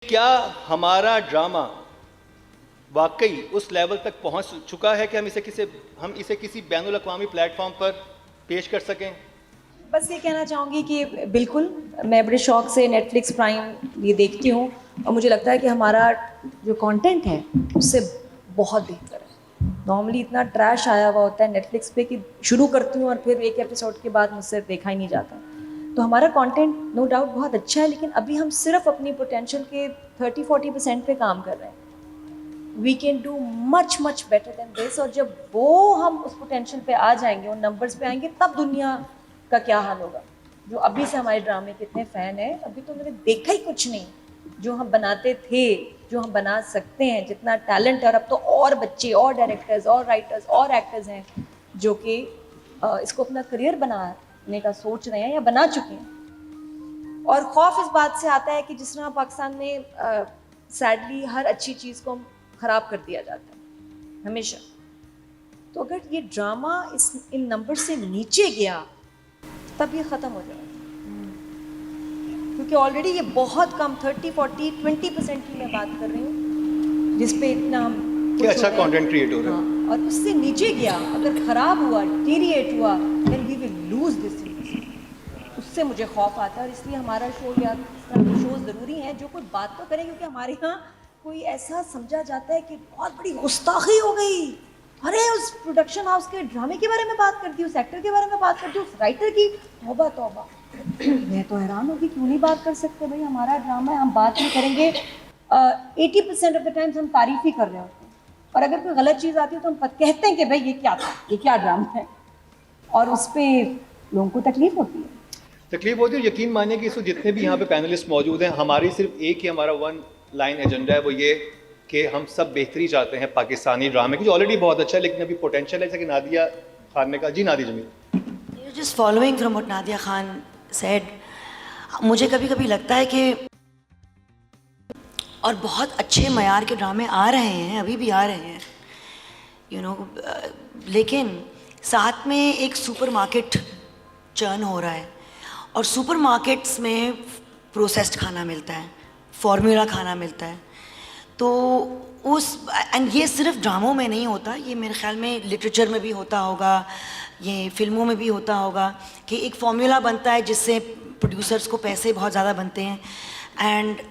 کیا ہمارا ڈرامہ واقعی اس لیول تک پہنچ چکا ہے کہ ہم اسے کسی بین الاقوامی پلیٹ فارم پر پیش کر سکیں؟ بس یہ کہنا چاہوں گی کہ بالکل میں بڑے شوق سے نیٹ فلکس پرائم یہ دیکھتی ہوں اور مجھے لگتا ہے کہ ہمارا جو کانٹینٹ ہے اس سے بہت بہتر ہے. نارملی اتنا ٹریش آیا ہوا ہوتا ہے نیٹ فلکس پہ کہ شروع کرتی ہوں اور پھر ایک ایپیسوڈ کے بعد مجھ سے دیکھا ہی نہیں جاتا. تو ہمارا کانٹینٹ نو ڈاؤٹ بہت اچھا ہے، لیکن ابھی ہم صرف اپنی پوٹینشیل کے 30-40% پہ کام کر رہے ہیں. We can do much much better than this. اور جب وہ ہم اس پوٹینشیل پہ آ جائیں گے، ان نمبرس پہ آئیں گے، تب دنیا کا کیا حال ہوگا. جو ابھی سے ہمارے ڈرامے کے اتنے فین ہیں، ابھی تو میں نے دیکھا ہی کچھ نہیں. جو ہم بناتے تھے، جو ہم بنا سکتے ہیں، جتنا ٹیلنٹ ہے، اور اب تو اور بچے اور ڈائریکٹرز اور رائٹرز اور ایکٹرز ہیں جو کہ اس کو اپنا کریئر بنانے کا سوچ رہے ہیں یا بنا چکے ہیں. اور خوف اس بات سے آتا ہے کہ جس طرح پاکستان میں سیڈلی ہر اچھی چیز کو خراب کر دیا جاتا ہے ہمیشہ. تو اگر یہ ڈرامہ ان نمبر سے نیچے گیا تب یہ ختم ہو جائے گا، کیونکہ آلریڈی یہ بہت کم 30-40-20% کی میں بات کر رہی ہوں جس پہ اتنا ہم کہ خوش اچھا ہوتے ہیں. کانٹینٹ کریٹ ہو رہا ہے. ہاں، اور اس سے نیچے گیا، اگر خراب ہوا، ڈیٹیریٹ ہوا، دین وی ول لوز دس انڈسٹری. اس سے مجھے خوف آتا ہے، اور اس لیے ہمارا شو یا اس طرح کے شوز ضروری ہیں جو کوئی بات تو کریں. کیونکہ ہمارے یہاں کوئی ایسا سمجھا جاتا ہے کہ بہت بڑی گستاخی ہو گئی، ارے اس پروڈکشن ہاؤس کے ڈرامے کے بارے میں بات کرتی ہوں، اس ایکٹر کے بارے میں بات کرتی ہوں، اس رائٹر کی. توبہ توبہ. میں تو حیران ہوگی کیوں نہیں بات کر سکتے. بھائی ہمارا ڈرامہ ہے، ہم بات نہیں کریں گے. 80% آف دا ٹائمس ہم تعریف ہی کر رہے ہوتے ہیں، اور اگر کوئی غلط چیز آتی ہے تو ہم کہتے ہیں کہ بھائی یہ کیا تھا، یہ کیا ڈرامہ ہے، اور اس پہ لوگوں کو تکلیف ہوتی ہے. تکلیف ہوتی ہے. یقین مانیں کہ اس وقت جتنے بھی یہاں پہ پینلسٹ موجود ہیں، ہماری صرف ایک ہی ہمارا ون لائن ایجنڈا ہے، وہ یہ کہ ہم سب بہتری چاہتے ہیں پاکستانی ڈرامے کی، جو آلریڈی بہت اچھا ہے لیکن ابھی پوٹینشیل ہے. جیسے کہ نادیہ خان نے کہا. جی Nadia Jamil. Just following from what Nadia Khan said, مجھے کبھی کبھی لگتا ہے کہ اور بہت اچھے معیار کے ڈرامے آ رہے ہیں، ابھی بھی آ رہے ہیں لیکن ساتھ میں ایک سپر مارکیٹ چرن ہو رہا ہے، اور سپر مارکیٹس میں پروسیسڈ کھانا ملتا ہے، فارمولا کھانا ملتا ہے. تو اینڈ یہ صرف ڈراموں میں نہیں ہوتا، یہ میرے خیال میں لٹریچر میں بھی ہوتا ہوگا، یہ فلموں میں بھی ہوتا ہوگا کہ ایک فارمولا بنتا ہے جس سے پروڈیوسرز کو پیسے بہت زیادہ بنتے ہیں. اینڈ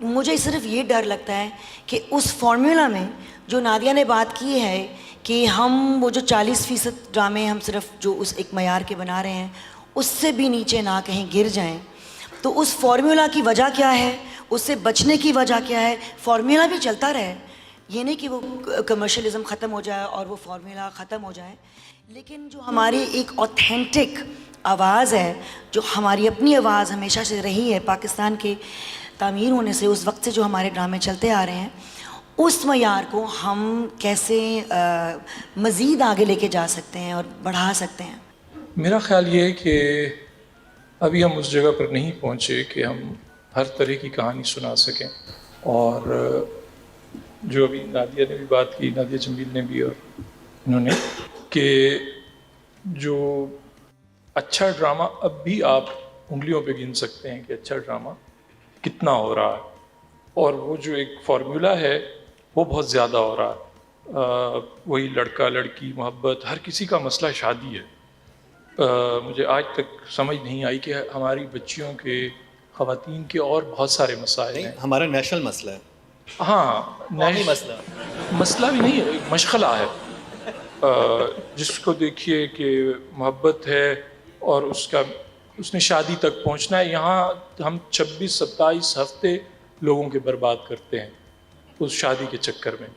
مجھے صرف یہ ڈر لگتا ہے کہ اس فارمولا میں جو نادیہ نے بات کی ہے کہ ہم وہ جو 40% ڈرامے ہم صرف جو اس ایک معیار کے بنا رہے ہیں اس سے بھی نیچے نہ کہیں گر جائیں. تو اس فارمولا کی وجہ کیا ہے، اس سے بچنے کی وجہ کیا ہے. فارمولا بھی چلتا رہے، یہ نہیں کہ وہ کمرشلزم ختم ہو جائے اور وہ فارمولا ختم ہو جائے، لیکن جو ہماری ایک اوتھینٹک آواز ہے، جو ہماری اپنی آواز ہمیشہ سے رہی ہے پاکستان کے تعمیر ہونے سے اس وقت سے جو ہمارے ڈرامے چلتے آ رہے ہیں، اس معیار کو ہم کیسے مزید آگے لے کے جا سکتے ہیں اور بڑھا سکتے ہیں. میرا خیال یہ ہے کہ ابھی ہم اس جگہ پر نہیں پہنچے کہ ہم ہر طرح کی کہانی سنا سکیں. اور جو ابھی نادیہ نے بھی بات کی، نادیہ جمیل نے بھی، اور انہوں نے، کہ جو اچھا ڈرامہ اب بھی آپ انگلیوں پہ گن سکتے ہیں کہ اچھا ڈرامہ کتنا ہو رہا ہے، اور وہ جو ایک فارمولا ہے وہ بہت زیادہ ہو رہا ہے. وہی لڑکا لڑکی محبت، ہر کسی کا مسئلہ شادی ہے. مجھے آج تک سمجھ نہیں آئی کہ ہماری بچیوں کے، خواتین کے اور بہت سارے مسائل ہیں. ہمارا نیشنل مسئلہ ہے. ہاں، قومی مسئلہ. مسئلہ بھی نہیں ہے، ایک مشغلہ ہے. جس کو دیکھیے کہ محبت ہے اور اس نے شادی تک پہنچنا ہے. یہاں ہم 26-27 ہفتے لوگوں کے برباد کرتے ہیں اس شادی کے چکر میں.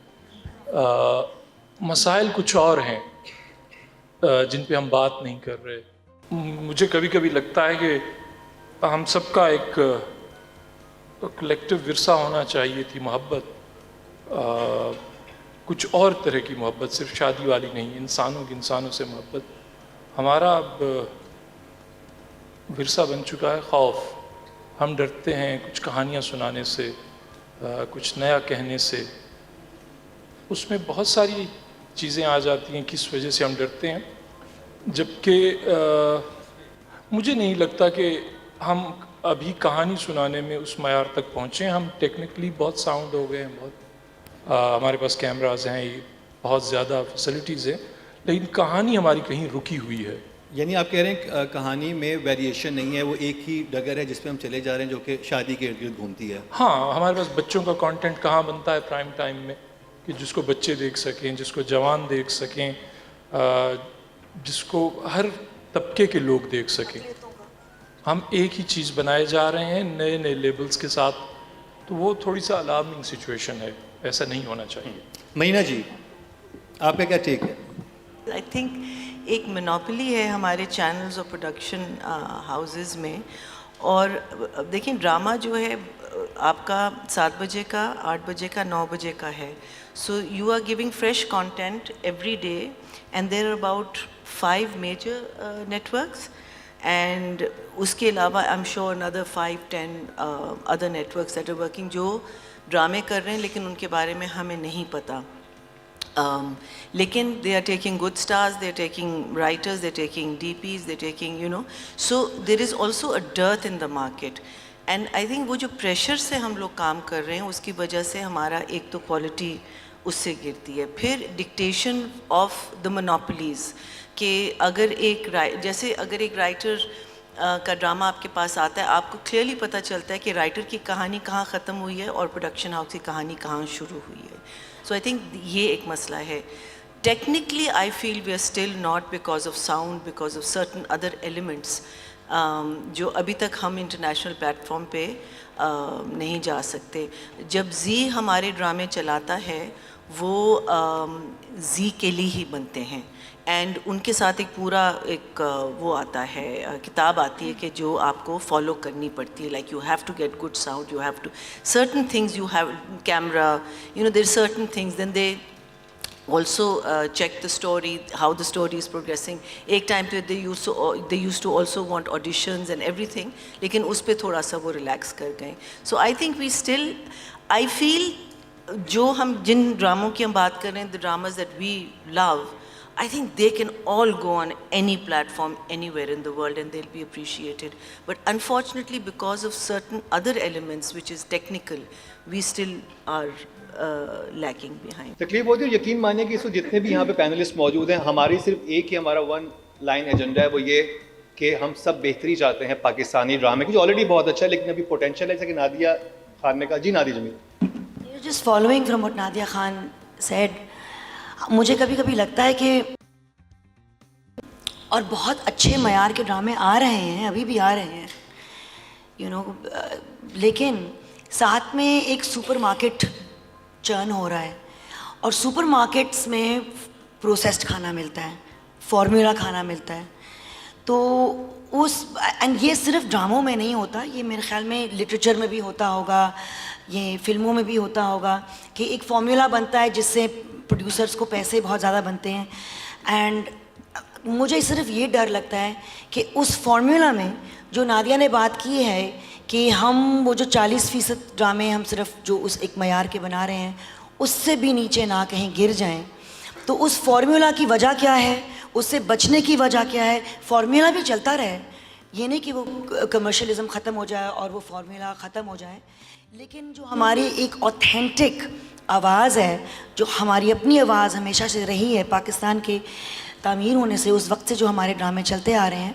مسائل کچھ اور ہیں جن پہ ہم بات نہیں کر رہے. مجھے کبھی کبھی لگتا ہے کہ ہم سب کا ایک کلیکٹیو ورثہ ہونا چاہیے تھی، محبت، کچھ اور طرح کی محبت، صرف شادی والی نہیں، انسانوں کی انسانوں سے محبت. ہمارا اب ورثہ بن چکا ہے خوف. ہم ڈرتے ہیں کچھ کہانیاں سنانے سے، کچھ نیا کہنے سے. اس میں بہت ساری چیزیں آ جاتی ہیں کس وجہ سے ہم ڈرتے ہیں. جبکہ مجھے نہیں لگتا کہ ہم ابھی کہانی سنانے میں اس معیار تک پہنچے ہیں. ہم ٹیکنیکلی بہت ساؤنڈ ہو گئے ہیں, بہت ہمارے پاس کیمراز ہیں, یہ بہت زیادہ فیسلٹیز ہیں, لیکن کہانی ہماری کہیں رکی ہوئی ہے. یعنی آپ کہہ رہے ہیں کہانی میں ویریشن نہیں ہے, وہ ایک ہی ڈگر ہے جس پہ ہم چلے جا رہے ہیں جو کہ شادی کے ارد گرد گھومتی ہے. ہاں, ہمارے پاس بچوں کا کانٹینٹ کہاں بنتا ہے پرائم ٹائم میں کہ جس کو بچے دیکھ سکیں, جس کو جوان دیکھ سکیں, جس کو ہر طبقے کے لوگ دیکھ سکیں. ہم ایک ہی چیز بنائے جا رہے ہیں نئے نئے لیبلز کے ساتھ, تو وہ تھوڑی سا الارمنگ سچویشن ہے, ایسا نہیں ہونا چاہیے. مینہ جی, آپ کا کیا ٹیک ہے؟ آئی تھنک ایک منوپلی ہے ہمارے چینلز اور پروڈکشن ہاؤسز میں. اور دیکھیں ڈرامہ جو ہے آپ کا 7 بجے کا, 8 بجے کا, 9 بجے کا ہے. So you are giving fresh content every day, and there are about 5 major networks, and اس کے علاوہ I am sure another 5-10 other networks that are working جو ڈرامے کر رہے ہیں لیکن ان کے بارے میں ہمیں نہیں پتہ. لیکن they are taking good stars, they are taking writers, they are taking DPs, they are taking, you know, so there is also a dearth in the market. And I think وہ جو پریشر سے ہم لوگ کام کر رہے ہیں اس کی وجہ سے ہمارا ایک تو کوالٹی اس سے گرتی ہے. پھر ڈکٹیشن آف دا مونوپلیز کہ اگر ایک جیسے اگر ایک رائٹر کا ڈرامہ آپ کے پاس آتا ہے, آپ کو کلیئرلی پتہ چلتا ہے کہ رائٹر کی کہانی کہاں ختم ہوئی ہے اور پروڈکشن ہاؤس کی کہانی کہاں شروع ہوئی ہے. سو آئی تھنک یہ ایک مسئلہ ہے. Technically I feel we are still not because of sound, because of certain other elements جو ابھی تک ہم انٹرنیشنل پلیٹفارم پہ نہیں جا سکتے. جب زی ہمارے ڈرامے چلاتا ہے وہ زی کے لیے ہی بنتے ہیں, اینڈ ان کے ساتھ ایک پورا ایک وہ آتا ہے, کتاب آتی ہے کہ جو آپ کو فالو کرنی پڑتی ہے. Like you have to get good sound, you have to certain things, you have camera, you know there certain things, then they also check the story, how the story is progressing. ایک time پہ they used to also want auditions and everything, لیکن اس پہ تھوڑا سا وہ relax کر گئے. So I think we still, I feel جو ہم جن ڈراموں کی ہم بات کر رہے ہیں, the dramas that we love, I think they can all go on any platform anywhere in the world and they'll be appreciated. But unfortunately because of certain other elements which is technical, we still are lacking behind. تکلیف ہوتی ہے, یقین مانیے کہ اس وقت جتنے بھی یہاں پہ پینلسٹ موجود ہیں, ہماری صرف ایک ہی ہمارا 1 لائن ایجنڈا ہے, وہ یہ کہ ہم سب بہتری چاہتے ہیں پاکستانی ڈرامے کی, جو آلریڈی بہت اچھا ہے لیکن ابھی پوٹینشیل ہے. جیسے کہ نادیہ خان نے کہا. جی Nadia Jamil. Just following from what Nadia Khan said, مجھے کبھی کبھی لگتا ہے کہ اور بہت اچھے معیار کے ڈرامے آ رہے ہیں, ابھی بھی آ رہے ہیں, یو نو, لیکن ساتھ میں ایک سپر مارکیٹ چرن ہو رہا ہے, اور سپر مارکیٹس میں پروسیسڈ کھانا ملتا ہے, فارمولا کھانا ملتا ہے. تو اس اینڈ یہ صرف ڈراموں میں نہیں ہوتا, یہ میرے خیال میں لٹریچر میں بھی ہوتا ہوگا, یہ فلموں میں بھی ہوتا ہوگا کہ ایک فارمولا بنتا ہے جس سے پروڈیوسرس کو پیسے بہت زیادہ بنتے ہیں. اینڈ مجھے صرف یہ ڈر لگتا ہے کہ اس فارمولا میں جو نادیہ نے بات کی ہے کہ ہم وہ جو 40% ڈرامے ہم صرف جو اس ایک معیار کے بنا رہے ہیں اس سے بھی نیچے نہ کہیں گر جائیں. تو اس فارمولا کی وجہ کیا ہے, اس سے بچنے کی وجہ کیا ہے؟ فارمولا بھی چلتا رہے, یہ نہیں کہ وہ کمرشلزم ختم ہو جائے اور وہ فارمولا ختم ہو جائے, لیکن جو ہماری ایک اوتھینٹک آواز ہے, جو ہماری اپنی آواز ہمیشہ سے رہی ہے پاکستان کے تعمیر ہونے سے اس وقت سے جو ہمارے ڈرامے چلتے آ رہے ہیں,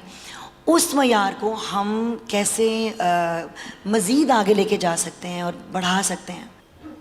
اس معیار کو ہم کیسے مزید آگے لے کے جا سکتے ہیں اور بڑھا سکتے ہیں.